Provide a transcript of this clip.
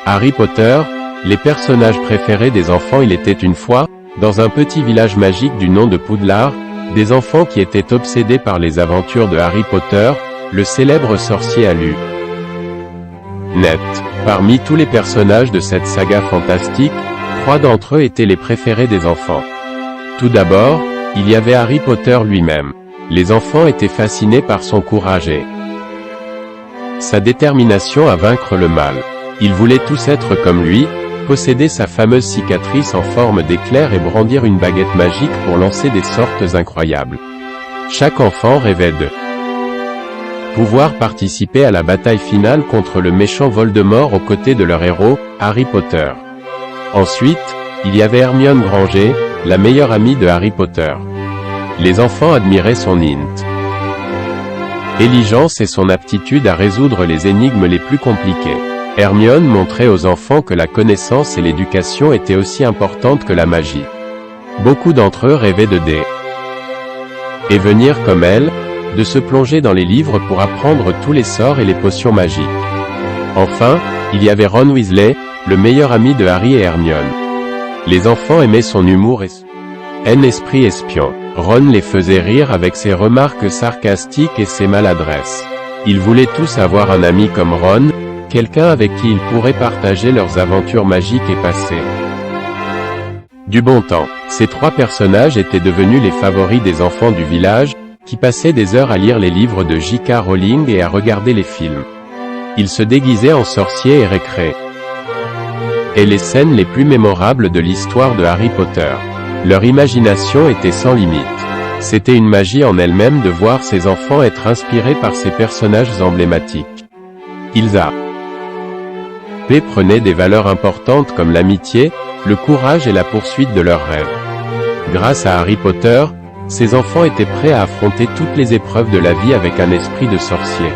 Harry Potter, les personnages préférés des enfants. Il était une fois, dans un petit village magique du nom de Poudlard, des enfants qui étaient obsédés par les aventures de Harry Potter, le célèbre sorcier Alu. Net. Parmi tous les personnages de cette saga fantastique, 3 d'entre eux étaient les préférés des enfants. Tout d'abord, il y avait Harry Potter lui-même. Les enfants étaient fascinés par son courage et sa détermination à vaincre le mal. Ils voulaient tous être comme lui, posséder sa fameuse cicatrice en forme d'éclair et brandir une baguette magique pour lancer des sorts incroyables. Chaque enfant rêvait de pouvoir participer à la bataille finale contre le méchant Voldemort aux côtés de leur héros, Harry Potter. Ensuite, il y avait Hermione Granger, la meilleure amie de Harry Potter. Les enfants admiraient son intelligence et son aptitude à résoudre les énigmes les plus compliquées. Hermione montrait aux enfants que la connaissance et l'éducation étaient aussi importantes que la magie. Beaucoup d'entre eux rêvaient de devenir comme elle, de se plonger dans les livres pour apprendre tous les sorts et les potions magiques. Enfin, il y avait Ron Weasley, le meilleur ami de Harry et Hermione. Les enfants aimaient son humour et son esprit espion. Ron les faisait rire avec ses remarques sarcastiques et ses maladresses. Ils voulaient tous avoir un ami comme Ron, quelqu'un avec qui ils pourraient partager leurs aventures magiques et passer du bon temps. Ces 3 personnages étaient devenus les favoris des enfants du village, qui passaient des heures à lire les livres de J.K. Rowling et à regarder les films. Ils se déguisaient en sorciers et récréaient les scènes les plus mémorables de l'histoire de Harry Potter. Leur imagination était sans limite. C'était une magie en elle-même de voir ces enfants être inspirés par ces personnages emblématiques. Ils prenaient des valeurs importantes comme l'amitié, le courage et la poursuite de leurs rêves. Grâce à Harry Potter, ces enfants étaient prêts à affronter toutes les épreuves de la vie avec un esprit de sorcier.